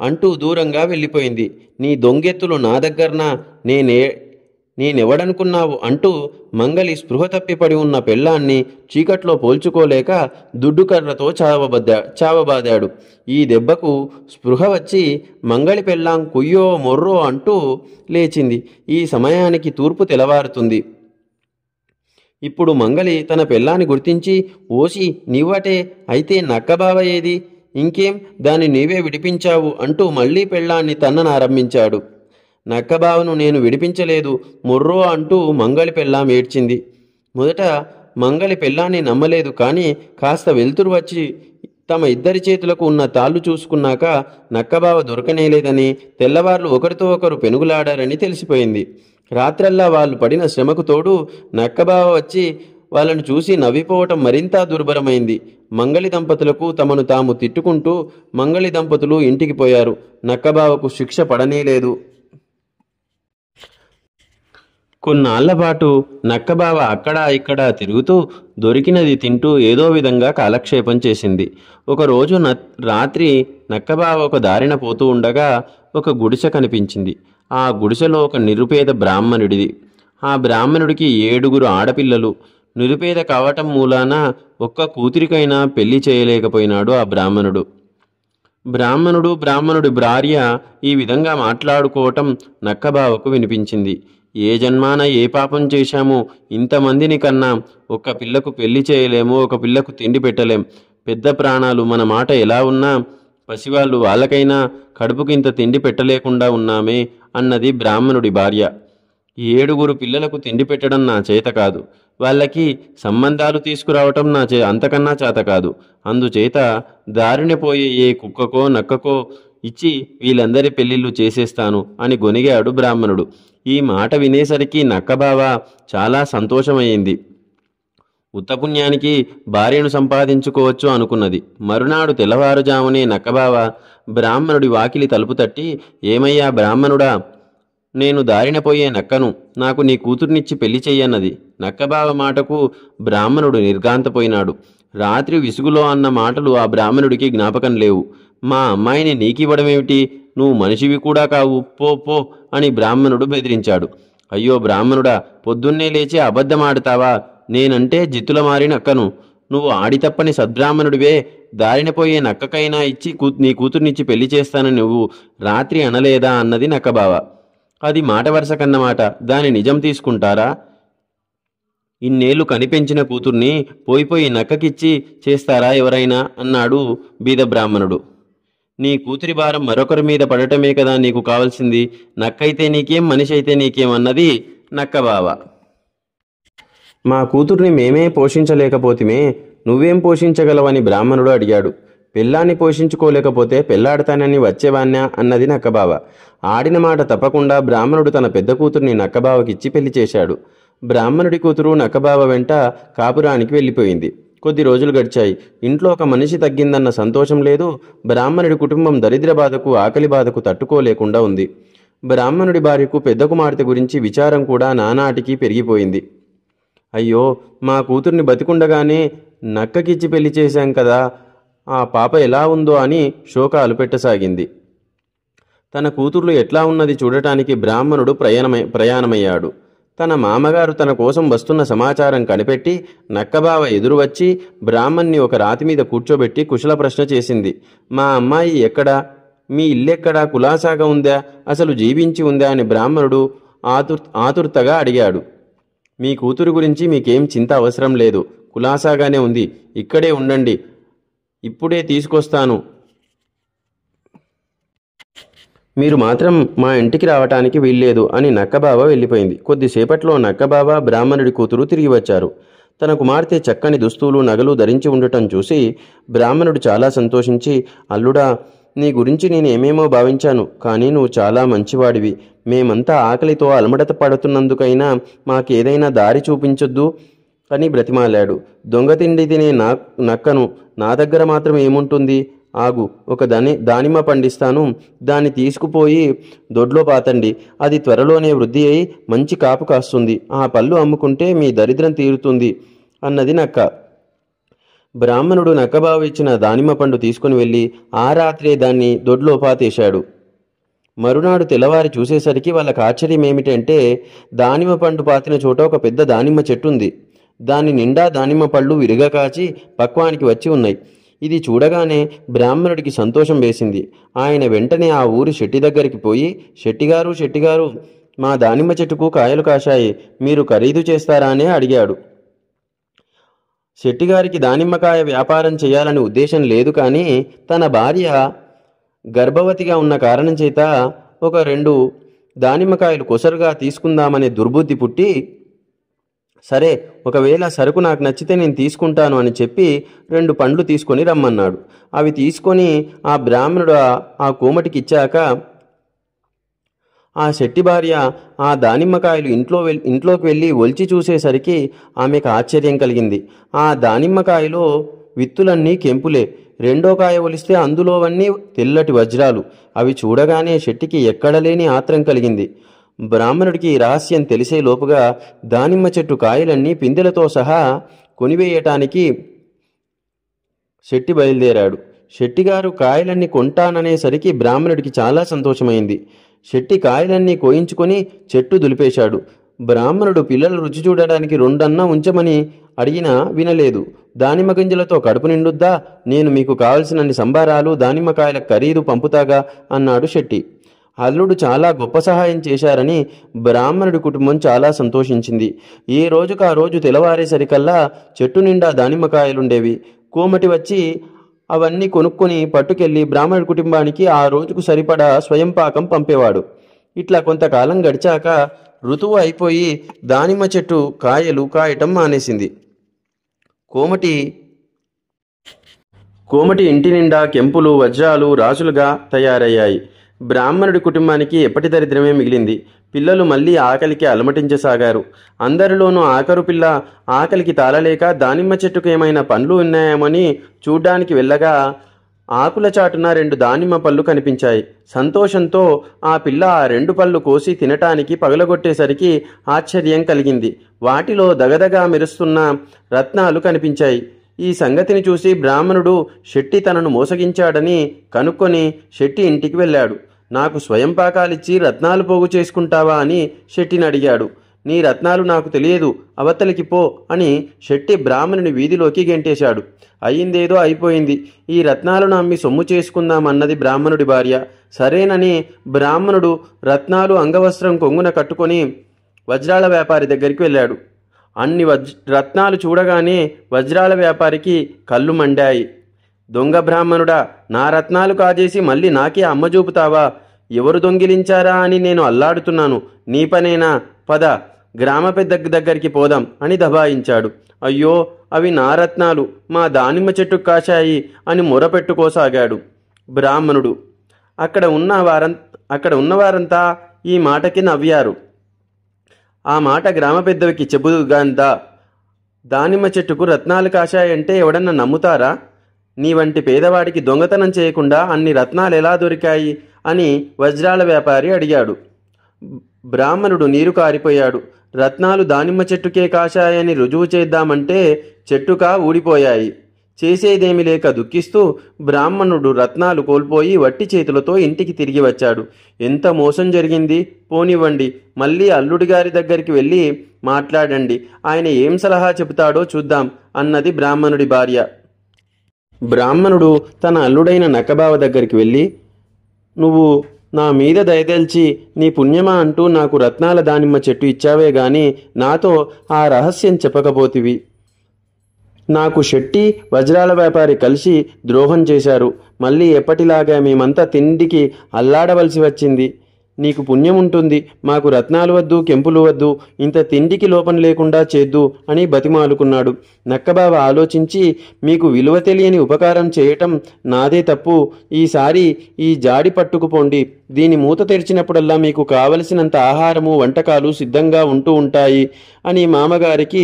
అంటూ దూరంగా వెళ్ళిపోయింది. నీ దొంగెత్తులు నా దగ్గరనా? నేనెవడనుకున్నావు అంటూ మంగలి స్పృహ తప్పిపడి ఉన్న పెళ్ళాన్ని చీకట్లో పోల్చుకోలేక దుడ్డుకర్రతో చావబాదాడు. ఈ దెబ్బకు స్పృహ వచ్చి మంగళి పెళ్ళాం కుయ్యో మొర్రో అంటూ లేచింది. ఈ సమయానికి తూర్పు తెల్లవారుతుంది. ఇప్పుడు మంగలి తన పెళ్ళాన్ని గుర్తించి, ఓసి నీవటే, అయితే నక్కబావ ఏది? ఇంకేం, దాన్ని నీవే విడిపించావు అంటూ మళ్ళీ పెళ్ళాన్ని తన్ననారంభించాడు. నక్కబావను నేను విడిపించలేదు మొర్రో అంటూ మంగళి పెళ్ళాం ఏడ్చింది. మొదట మంగలి పెళ్ళాన్ని నమ్మలేదు. కానీ కాస్త వెలుతురు వచ్చి తమ ఇద్దరి చేతులకు ఉన్న తాళ్ళు చూసుకున్నాక నక్కబావ దొరకనేలేదని, తెల్లవార్లు ఒకరితో ఒకరు పెనుగులాడారని తెలిసిపోయింది. రాత్రల్లా వాళ్ళు పడిన శ్రమకు తోడు నక్కబావ వచ్చి వాళ్ళను చూసి నవ్విపోవటం మరింత దుర్భరమైంది. మంగళి దంపతులకు తమను తాము తిట్టుకుంటూ మంగళి దంపతులు ఇంటికి పోయారు. నక్కబావకు శిక్ష పడనేలేదు. కొన్నాళ్లపాటు నక్కబావ అక్కడా ఇక్కడా తిరుగుతూ దొరికినది తింటూ ఏదో విధంగా కాలక్షేపం చేసింది. ఒకరోజు రాత్రి నక్కబావ ఒక దారిన పోతూ ఉండగా ఒక గుడిసె కనిపించింది. ఆ గుడిసెలో ఒక నిరుపేద బ్రాహ్మణుడిది. ఆ బ్రాహ్మణుడికి 7 ఆడపిల్లలు. నిరుపేద కావటం మూలాన ఒక్క కూతురికైనా పెళ్లి చేయలేకపోయినాడు ఆ బ్రాహ్మణుడు. బ్రాహ్మణుడి భార్య ఈ విధంగా మాట్లాడుకోవటం నక్కబావకు వినిపించింది. ఏ జన్మాన ఏ పాపం చేశామో ఇంతమందిని కన్నా ఒక్క పిల్లకు పెళ్లి చేయలేము, ఒక పిల్లకు తిండి పెట్టలేం. పెద్ద ప్రాణాలు, మన మాట ఎలా ఉన్నా పసివాళ్ళు, వాళ్ళకైనా కడుపుకింత తిండి పెట్టలేకుండా ఉన్నామే అన్నది బ్రాహ్మణుడి భార్య. 7 పిల్లలకు తిండి పెట్టడం నా చేత కాదు, వాళ్ళకి సంబంధాలు తీసుకురావటం అంతకన్నా చేత కాదు. అందుచేత దారిన పోయే ఏ కుక్కకో నక్కకో ఇచ్చి వీళ్ళందరి పెళ్లిళ్ళు చేసేస్తాను అని గొనిగాడు బ్రాహ్మణుడు. ఈ మాట వినేసరికి నక్కబావ చాలా సంతోషమయ్యింది. ఉత్తపుణ్యానికి భార్యను సంపాదించుకోవచ్చు అనుకున్నది. మరునాడు తెల్లవారుజామునే నక్కబావ బ్రాహ్మణుడి వాకిలి తలుపు తట్టి, ఏమయ్యా బ్రాహ్మణుడా, నేను దారిన పోయే నక్కను, నాకు నీ కూతుర్నిచ్చి పెళ్లి చెయ్యన్నది. నక్కబావ మాటకు బ్రాహ్మణుడు నిర్ఘాంతపోయినాడు. రాత్రి విసుగులో అన్న మాటలు ఆ బ్రాహ్మణుడికి జ్ఞాపకం లేవు. మా అమ్మాయిని నీకివ్వడమేమిటి, నువ్వు మనిషివి కూడా కావు, పో పో అని బ్రాహ్మణుడు బెదిరించాడు. అయ్యో బ్రాహ్మణుడా, పొద్దున్నే లేచి అబద్ధమాడతావా? నేనంటే జిత్తుల మారి నక్కను, నువ్వు ఆడి తప్పని సద్బ్రాహ్మణుడివే. దారిన పోయే నక్కకైనా ఇచ్చి నీ కూతుర్నిచ్చి పెళ్లి చేస్తానని నువ్వు రాత్రి అనలేదా అన్నది నక్కబావ. అది మాట వరుస కన్నమాట, దాని నిజం తీసుకుంటారా? ఇన్నేళ్లు కనిపెంచిన కూతుర్ని పోయిపోయి నక్కకిచ్చి చేస్తారా ఎవరైనా అన్నాడు బీద బ్రాహ్మణుడు. నీ కూతురి భారం మరొకరి మీద పడటమే కదా నీకు కావాల్సింది, నక్కైతే నీకేం, మనిషి అయితే నీకేం అన్నది నక్కబావ. మా కూతుర్ని మేమే పోషించలేకపోతిమే, నువ్వేం పోషించగలవని బ్రాహ్మణుడు అడిగాడు. పెళ్ళాన్ని పోషించుకోలేకపోతే పెళ్లాడతానని వచ్చేవాణ్ణా అన్నది నక్కబావ. ఆడిన మాట తప్పకుండా బ్రాహ్మణుడు తన పెద్ద కూతుర్ని నక్కబావకిచ్చి పెళ్లి చేశాడు. బ్రాహ్మణుడి కూతురు నక్కబావ వెంట కాపురానికి వెళ్ళిపోయింది. కొద్ది రోజులు గడిచాయి. ఇంట్లో ఒక మనిషి తగ్గిందన్న సంతోషం లేదు. బ్రాహ్మణుడి కుటుంబం దరిద్ర బాధకు, ఆకలి బాధకు తట్టుకోలేకుండా ఉంది. బ్రాహ్మణుడి భార్యకు పెద్ద కుమార్తె గురించి విచారం కూడా నానాటికి పెరిగిపోయింది. అయ్యో, మా కూతుర్ని బతికుండగానే నక్కకిచ్చి పెళ్లి చేశాం కదా, ఆ పాప ఎలా ఉందో అని శోకాలు పెట్టసాగింది. తన కూతుర్లు ఎట్లా ఉన్నది చూడటానికి బ్రాహ్మణుడు ప్రయాణమయ్యాడు. తన మామగారు తన కోసం వస్తున్న సమాచారం కనిపెట్టి నక్కబావ ఎదురు వచ్చి బ్రాహ్మణ్ణి ఒక రాతి మీద కూర్చోబెట్టి కుశల ప్రశ్న చేసింది. మా అమ్మాయి ఎక్కడా, మీ ఇల్లెక్కడా, కులాసాగా ఉందా, అసలు జీవించి ఉందా అని బ్రాహ్మణుడు ఆతుర్తగా అడిగాడు. మీ కూతురు గురించి మీకేం చింత అవసరం లేదు, కులాసాగానే ఉంది, ఇక్కడే ఉండండి, ఇప్పుడే తీసుకొస్తాను, మీరు మాత్రం మా ఇంటికి రావటానికి వీల్లేదు అని నక్కబావ వెళ్ళిపోయింది. కొద్దిసేపట్లో నక్కబావ బ్రాహ్మణుడి కూతురు తిరిగి వచ్చారు. తన కుమార్తె చక్కని దుస్తులు, నగలు ధరించి ఉండటం చూసి బ్రాహ్మణుడు చాలా సంతోషించి, అల్లుడా, నీ గురించి నేనేమేమో భావించాను, కానీ నువ్వు చాలా మంచివాడివి. మేమంతా ఆకలితో అలమడత పడుతున్నందుకైనా మాకేదైనా దారి చూపించొద్దు అని బ్రతిమాలాడు. దొంగతిండి తినే నక్కను, నా దగ్గర మాత్రం ఏముంటుంది, ఆగు, ఒక దానిమ్మ పండిస్తాను, దాన్ని తీసుకుపోయి దొడ్లో పాతండి, అది త్వరలోనే వృద్ధి అయి మంచి కాపు కాస్తుంది, ఆ పళ్ళు అమ్ముకుంటే మీ దరిద్రం తీరుతుంది అన్నది నక్క. బ్రాహ్మణుడు నక్కబావ ఇచ్చిన దానిమ్మ పండు తీసుకుని వెళ్ళి ఆ రాత్రే దాన్ని దొడ్లో పాతేశాడు. మరునాడు తెల్లవారి చూసేసరికి వాళ్ళకి ఆశ్చర్యం ఏమిటంటే, దానిమ్మ పండు పాతిన చోట ఒక పెద్ద దానిమ్మ చెట్టు ఉంది. దాని నిండా దానిమ్మ పళ్ళు విరిగా కాచి పక్వానికి వచ్చి ఉన్నాయి. ఇది చూడగానే బ్రాహ్మణుడికి సంతోషం వేసింది. ఆయన వెంటనే ఆ ఊరి శెట్టి దగ్గరికి పోయి, శెట్టిగారు, మా దానిమ్మ చెట్టుకు కాయలు కాశాయి, మీరు ఖరీదు చేస్తారా అని అడిగాడు. శెట్టిగారికి దానిమ్మకాయ వ్యాపారం చేయాలని ఉద్దేశం లేదు, కానీ తన భార్య గర్భవతిగా ఉన్న కారణం చేత ఒక 2 దానిమ్మకాయలు కొసరుగా తీసుకుందామనే దుర్బుద్ధి పుట్టి సరే, ఒకవేళ సరుకు నాకు నచ్చితే నేను తీసుకుంటాను అని చెప్పి 2 పండ్లు తీసుకొని రమ్మన్నాడు. అవి తీసుకొని ఆ బ్రాహ్మణుడు ఆ కోమటికి ఇచ్చాక ఆ శెట్టి భార్య ఆ దానిమ్మకాయలు ఇంట్లోకి వెళ్ళి ఒలిచి చూసేసరికి ఆమెకు ఆశ్చర్యం కలిగింది. ఆ దానిమ్మకాయలో విత్తులన్నీ కెంపులే. రెండో కాయ ఒలిస్తే అందులోవన్నీ తెల్లటి వజ్రాలు. అవి చూడగానే శెట్టికి ఎక్కడలేని ఆత్రం కలిగింది. బ్రాహ్మణుడికి ఈ రహస్యం తెలిసే లోపుగా దానిమ్మ చెట్టు కాయలన్నీ పిందెలతో సహా కొనివేయటానికి శెట్టి బయలుదేరాడు. శెట్టిగారు కాయలన్నీ కొంటాననేసరికి బ్రాహ్మణుడికి చాలా సంతోషమైంది. శెట్టి కాయలన్నీ కోయించుకొని చెట్టు దులిపేశాడు. బ్రాహ్మణుడు పిల్లలు రుచి చూడడానికి 2 అన్నా ఉంచమని అడిగినా వినలేదు. దానిమ్మ గింజలతో కడుపు నిండుద్దా, నేను మీకు కావలసినన్ని సంబారాలు దానిమ్మకాయల ఖరీదు పంపుతాగా అన్నాడు శెట్టి. అల్లుడు చాలా గొప్ప సహాయం చేశారని బ్రాహ్మణుడి కుటుంబం చాలా సంతోషించింది. ఏ రోజుకు ఆ రోజు తెల్లవారేసరికల్లా చెట్టు నిండా దానిమ్మకాయలుండేవి. కోమటి వచ్చి అవన్నీ కొనుక్కొని పట్టుకెళ్లి బ్రాహ్మణుడి కుటుంబానికి ఆ రోజుకు సరిపడా స్వయంపాకం పంపేవాడు. ఇట్లా కొంతకాలం గడిచాక ఋతువు అయిపోయి దానిమ్మ చెట్టు కాయలు కాయటం మానేసింది. కోమటి ఇంటి నిండా కెంపులు వజ్రాలు రాసులుగా తయారయ్యాయి. బ్రాహ్మణుడి కుటుంబానికి ఎప్పటి దరిద్రమే మిగిలింది. పిల్లలు మళ్ళీ ఆకలికి అలమటించసాగారు. అందరిలోనూ ఆఖరు పిల్ల ఆకలికి తాళలేక దానిమ్మ చెట్టుకు ఏమైనా పండ్లు ఉన్నాయేమని చూడ్డానికి వెళ్ళగా ఆకుల చాటున 2 దానిమ్మ పళ్ళు కనిపించాయి. సంతోషంతో ఆ పిల్ల ఆ 2 పళ్ళు కోసి తినటానికి పగలగొట్టేసరికి ఆశ్చర్యం కలిగింది. వాటిలో దగదగా మెరుస్తున్న రత్నాలు కనిపించాయి. ఈ సంగతిని చూసి బ్రాహ్మణుడు శెట్టి తనను మోసగించాడని కనుక్కొని శెట్టి ఇంటికి వెళ్ళాడు. నాకు స్వయంపాకాలిచ్చి రత్నాలు పోగు చేసుకుంటావా అని శెట్టిని అడిగాడు. నీ రత్నాలు నాకు తెలియదు, అవతలికి పో అని శెట్టి బ్రాహ్మణుని వీధిలోకి గెంటేశాడు. అయ్యిందేదో అయిపోయింది. ఈ రత్నాలను అమ్మి సొమ్ము చేసుకుందామన్నది బ్రాహ్మణుడి భార్య. సరేనని బ్రాహ్మణుడు రత్నాలు అంగవస్త్రం కొంగున కట్టుకొని వజ్రాల వ్యాపారి దగ్గరికి వెళ్ళాడు. అన్ని రత్నాలు చూడగానే వజ్రాల వ్యాపారికి కళ్ళు మండాయి. దొంగ బ్రాహ్మణుడా, నా రత్నాలు కాజేసి మళ్ళీ నాకే అమ్మ చూపుతావా? ఎవరు దొంగిలించారా అని నేను అల్లాడుతున్నాను. నీ పనేనా? పద, గ్రామ పెద్ద దగ్గరికి పోదాం అని దబాయించాడు. అయ్యో, అవి నా రత్నాలు, మా దానిమ్మ చెట్టుకు కాశాయి అని మొరపెట్టుకోసాగాడు బ్రాహ్మణుడు. అక్కడ ఉన్నవారంతా ఈ మాటకి నవ్వారు. ఆ మాట గ్రామ పెద్దవికి చెబుగాందా, దానిమ్మ చెట్టుకు రత్నాలు కాశాయంటే ఎవడన్నా నమ్ముతారా? నీ వంటి పేదవాడికి దొంగతనం చేయకుండా అన్ని రత్నాలు ఎలా దొరికాయి అని వజ్రాల వ్యాపారి అడిగాడు. బ్రాహ్మణుడు నీరు కారిపోయాడు. రత్నాలు దానిమ్మ చెట్టుకే కాశాయని రుజువు చేద్దామంటే చెట్టుకా ఊడిపోయాయి. చేసేదేమి లేక దుఃఖిస్తూ బ్రాహ్మణుడు రత్నాలు కోల్పోయి వట్టి చేతులతో ఇంటికి తిరిగి వచ్చాడు. ఎంత మోసం జరిగింది, పోనివ్వండి, మళ్ళీ అల్లుడి గారి దగ్గరికి వెళ్ళి మాట్లాడండి, ఆయన ఏం సలహా చెబుతాడో చూద్దాం అన్నది బ్రాహ్మణుడి భార్య. బ్రాహ్మణుడు తన అల్లుడైన నక్కబావ దగ్గరికి వెళ్ళి, నువ్వు నా మీద దయదల్చి నీ పుణ్యమా అంటూ నాకు రత్నాల దానిమ్మ చెట్టు ఇచ్చావే గాని నాతో ఆ రహస్యం చెప్పకపోతివి. నాకు శెట్టి వజ్రాల వ్యాపారి కలిసి ద్రోహం చేశారు. మళ్ళీ ఎప్పటిలాగా మేమంతా తిండికి అల్లాడవలసి వచ్చింది. నీకు పుణ్యం ఉంటుంది, మాకు రత్నాలు వద్దు, కెంపులు వద్దు, ఇంత తిండికి లోపం లేకుండా చేద్దు అని బతిమాలుకున్నాడు. నక్కబావ ఆలోచించి, మీకు విలువ తెలియని ఉపకారం చేయటం నాదే తప్పు. ఈసారి ఈ జాడి పట్టుకుపోండి. దీని మూత తెరిచినప్పుడల్లా మీకు కావలసినంత ఆహారము వంటకాలు సిద్ధంగా ఉంటూ ఉంటాయి అని మామగారికి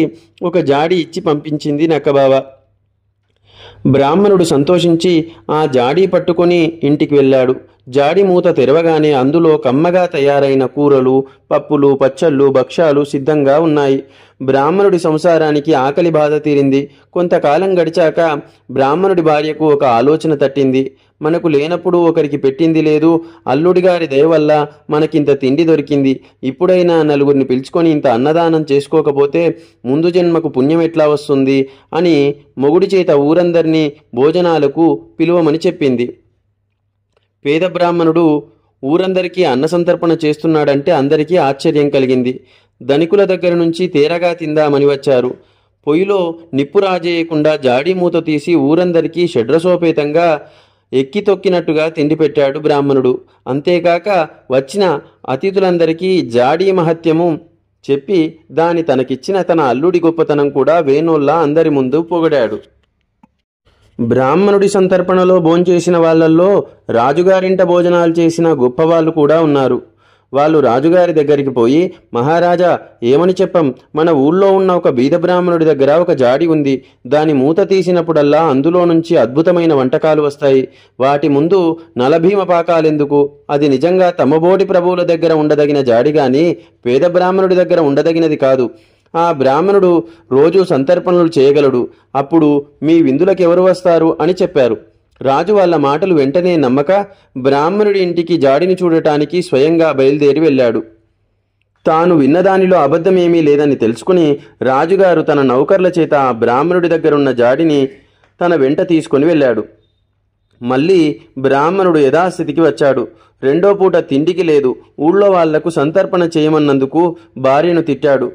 ఒక జాడి ఇచ్చి పంపించింది నక్కబావ. బ్రాహ్మణుడు సంతోషించి ఆ జాడీ పట్టుకొని ఇంటికి వెళ్ళాడు. జాడి మూత తెరవగానే అందులో కమ్మగా తయారైన కూరలు, పప్పులు, పచ్చళ్ళు, భక్ష్యాలు సిద్ధంగా ఉన్నాయి. బ్రాహ్మణుడి సంసారానికి ఆకలి బాధ తీరింది. కొంతకాలం గడిచాక బ్రాహ్మణుడి భార్యకు ఒక ఆలోచన తట్టింది. మనకు లేనప్పుడు ఒకరికి పెట్టింది లేదు, అల్లుడి గారి దయ వల్ల మనకింత తిండి దొరికింది. ఇప్పుడైనా నలుగురిని పిలుచుకొని ఇంత అన్నదానం చేసుకోకపోతే ముందు జన్మకు పుణ్యం ఎట్లా వస్తుంది అని మొగుడి చేత ఊరందరినీ భోజనాలకు పిలువమని చెప్పింది. పేద బ్రాహ్మణుడు ఊరందరికీ అన్నసంతర్పణ చేస్తున్నాడంటే అందరికీ ఆశ్చర్యం కలిగింది. ధనికుల దగ్గర నుంచి తేరగా తిందామని వచ్చారు. పొయ్యిలో నిప్పు రాజేయకుండా జాడీ మూత తీసి ఊరందరికీ షడ్రసోపేతంగా ఎక్కి తొక్కినట్టుగా తిండి పెట్టాడు బ్రాహ్మణుడు. అంతేకాక వచ్చిన అతిథులందరికీ జాడీ మహత్యము చెప్పి దాని తనకిచ్చిన తన అల్లుడి గొప్పతనం కూడా వేణోల్లా అందరి ముందు పొగిడాడు. బ్రాహ్మణుడి సంతర్పణలో భోంచేసిన వాళ్ళల్లో రాజుగారింట భోజనాలు చేసిన గొప్పవాళ్ళు కూడా ఉన్నారు. వాళ్ళు రాజుగారి దగ్గరికి పోయి, మహారాజా, ఏమని చెప్పం, మన ఊళ్ళో ఉన్న ఒక బీద బ్రాహ్మణుడి దగ్గర ఒక జాడి ఉంది. దాని మూత తీసినప్పుడల్లా అందులో నుంచి అద్భుతమైన వంటకాలు వస్తాయి. వాటి ముందు నలభీమ పాకాలెందుకు? అది నిజంగా తమబోటి ప్రభువుల దగ్గర ఉండదగిన జాడి గాని పేద బ్రాహ్మణుడి దగ్గర ఉండదగినది కాదు. ఆ బ్రాహ్మణుడు రోజు సంతర్పణలు చేయగలడు. అప్పుడు మీ విందులకెవరు వస్తారు అని చెప్పారు. రాజు వాళ్ళ మాటలు వెంటనే నమ్మక బ్రాహ్మణుడి ఇంటికి జాడిని చూడటానికి స్వయంగా బయలుదేరి వెళ్ళాడు. తాను విన్నదానిలో అబద్ధమేమీ లేదని తెలుసుకుని రాజుగారు తన నౌకర్ల చేత ఆ బ్రాహ్మణుడి దగ్గరున్న జాడిని తన వెంట తీసుకుని వెళ్ళాడు. మళ్ళీ బ్రాహ్మణుడు యథాస్థితికి వచ్చాడు. రెండో పూట తిండికి లేదు. ఊళ్ళో వాళ్లకు సంతర్పణ చేయమన్నందుకు భార్యను తిట్టాడు.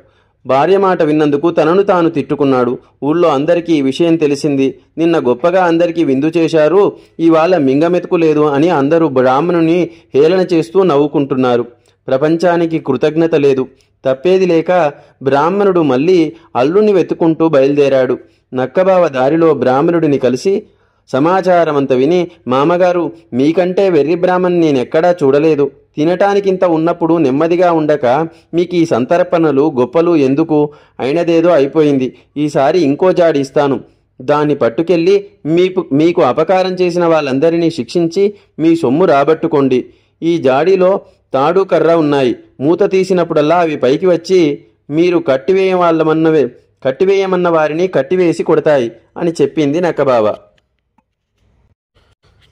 భార్య మాట విన్నందుకు తనను తాను తిట్టుకున్నాడు. ఊళ్ళో అందరికీ ఈ విషయం తెలిసింది. నిన్న గొప్పగా అందరికీ విందు చేశారు, ఇవాళ మింగమెతుకు లేదు అని అందరూ బ్రాహ్మణుని హేళన చేస్తూ నవ్వుకుంటున్నారు. ప్రపంచానికి కృతజ్ఞత లేదు. తప్పేది లేక బ్రాహ్మణుడు మళ్ళీ అల్లుని వెతుకుంటూ బయలుదేరాడు. నక్కబావ దారిలో బ్రాహ్మణుడిని కలిసి సమాచారమంత విని, మామగారు, మీకంటే వెర్రి బ్రాహ్మణ్ నేనెక్కడా చూడలేదు. తినటానికింత ఉన్నప్పుడు నెమ్మదిగా ఉండక మీకు ఈ సంతర్పణలు గొప్పలు ఎందుకు? అయినదేదో అయిపోయింది. ఈసారి ఇంకో జాడి ఇస్తాను. దాన్ని పట్టుకెళ్ళి మీకు అపకారం చేసిన వాళ్ళందరినీ శిక్షించి మీ సొమ్ము రాబట్టుకోండి. ఈ జాడీలో తాడు కర్ర ఉన్నాయి. మూత తీసినప్పుడల్లా అవి పైకి వచ్చి మీరు కట్టివేయమన్న వారిని కట్టివేసి కొడతాయి అని చెప్పింది నక్కబావ.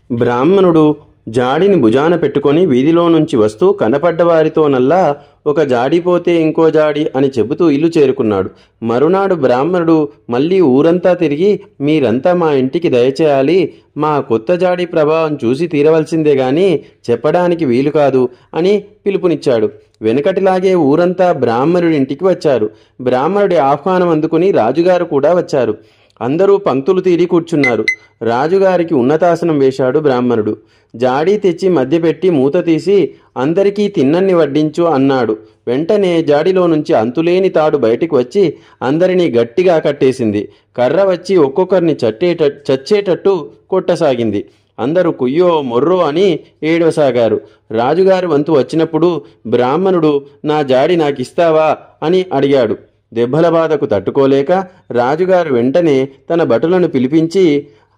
బ్రాహ్మణుడు జాడిని భుజాన పెట్టుకొని వీధిలో నుంచి వస్తూ కనపడ్డవారితోనల్లా ఒక జాడి పోతే ఇంకో జాడి అని చెబుతూ ఇల్లు చేరుకున్నాడు. మరునాడు బ్రాహ్మణుడు మళ్ళీ ఊరంతా తిరిగి, మీరంతా మా ఇంటికి దయచేయాలి, మా కొత్త జాడి ప్రభావం చూసి తీరవలసిందే గాని చెప్పడానికి వీలు కాదు అని పిలుపునిచ్చాడు. వెనకటిలాగే ఊరంతా బ్రాహ్మణుడి ఇంటికి వచ్చారు. బ్రాహ్మణుడి ఆహ్వానం అందుకుని రాజుగారు కూడా వచ్చారు. అందరూ పంక్తులు తీరి కూర్చున్నారు. రాజుగారికి ఉన్నతాసనం వేశాడు బ్రాహ్మణుడు. జాడీ తెచ్చి మధ్య పెట్టి మూత తీసి అందరికీ తిన్నన్ని వడ్డించు అన్నాడు. వెంటనే జాడిలో నుంచి అంతులేని తాడు బయటికి వచ్చి అందరినీ గట్టిగా కట్టేసింది. కర్ర వచ్చి ఒక్కొక్కరిని చచ్చేటట్టు కొట్టసాగింది. అందరూ కుయ్యో మొర్రో అని ఏడవసాగారు. రాజుగారు వంతు వచ్చినప్పుడు బ్రాహ్మణుడు, నా జాడి నాకిస్తావా అని అడిగాడు. దెబ్బల బాధకు తట్టుకోలేక రాజుగారు వెంటనే తన భటులను పిలిపించి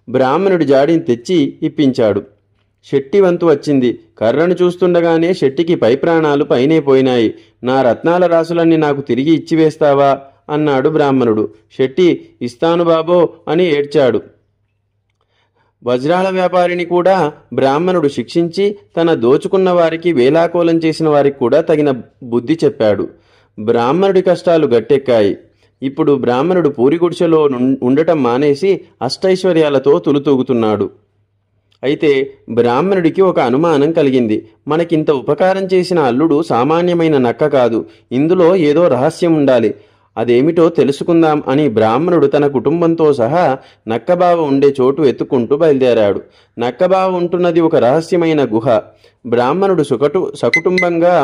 బ్రాహ్మణుడి జాడిని తెచ్చి ఇప్పించాడు. శెట్టి వంతు వచ్చింది. కర్రను చూస్తుండగానే శెట్టికి పై ప్రాణాలు పైనే పోయినాయి. నా రత్నాల రాసులన్నీ నాకు తిరిగి ఇచ్చివేస్తావా అన్నాడు బ్రాహ్మణుడు. శెట్టి, ఇస్తాను బాబో అని ఏడ్చాడు. వజ్రాల వ్యాపారిని కూడా బ్రాహ్మణుడు శిక్షించి తన దోచుకున్న వారికి, వేలాకోలం చేసిన వారికి కూడా తగిన బుద్ధి చెప్పాడు. బ్రాహ్మణుడి కష్టాలు గట్టెక్కాయి. ఇప్పుడు బ్రాహ్మణుడు పూరిగుడిసెలో ఉండటం మానేసి అష్టైశ్వర్యాలతో తులుతూగుతున్నాడు. అయితే బ్రాహ్మణుడికి ఒక అనుమానం కలిగింది. మనకింత ఉపకారం చేసిన అల్లుడు సామాన్యమైన నక్క కాదు, ఇందులో ఏదో రహస్యం ఉండాలి. అదేమిటో తెలుసుకుందాం అని బ్రాహ్మణుడు తన కుటుంబంతో సహా నక్కబావ ఉండే చోటు వెతుక్కుంటూ బయలుదేరాడు. నక్కబావ ఉంటున్నది ఒక రహస్యమైన గుహ. బ్రాహ్మణుడు సకుటుంబంగా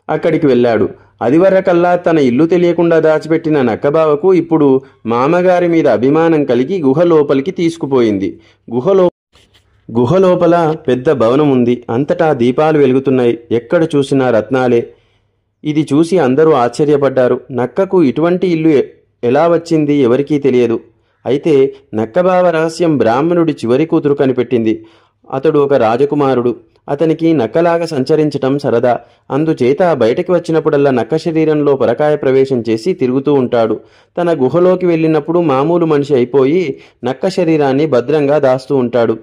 అక్కడికి వెళ్ళాడు. అదివరకల్లా తన ఇల్లు తెలియకుండా దాచిపెట్టిన నక్కబావకు ఇప్పుడు మామగారి మీద అభిమానం కలిగి గుహ లోపలికి తీసుకుపోయింది. గుహ లోపల పెద్ద భవనం ఉంది. అంతటా దీపాలు వెలుగుతున్నాయి. ఎక్కడ చూసినా రత్నాలే. ఇది చూసి అందరూ ఆశ్చర్యపడ్డారు. నక్కకు ఇటువంటి ఇల్లు ఎలా వచ్చింది ఎవరికీ తెలియదు. అయితే నక్కబావ రహస్యం బ్రాహ్మణుడి చివరి కూతురు కనిపెట్టింది. అతడు ఒక రాజకుమారుడు. అతనికి నక్కలాగా సంచరించటం సరదా. అందుచేత బయటకి వచ్చినప్పుడల్లా నక్క శరీరంలో పరకాయ ప్రవేశం చేసి తిరుగుతూ ఉంటాడు. తన గుహలోకి వెళ్ళినప్పుడు మామూలు మనిషి అయిపోయి నక్క శరీరాన్ని భద్రంగా దాస్తూ ఉంటాడు.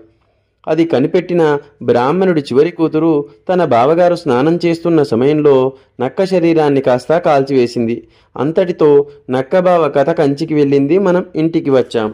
అది కనిపెట్టిన బ్రాహ్మణుడి చివరి కూతురు తన బావగారు స్నానం చేస్తున్న సమయంలో నక్క శరీరాన్ని కాస్త కాల్చివేసింది. అంతటితో నక్కబావ కథ కంచికి వెళ్ళింది. మనం ఇంటికి వచ్చాం.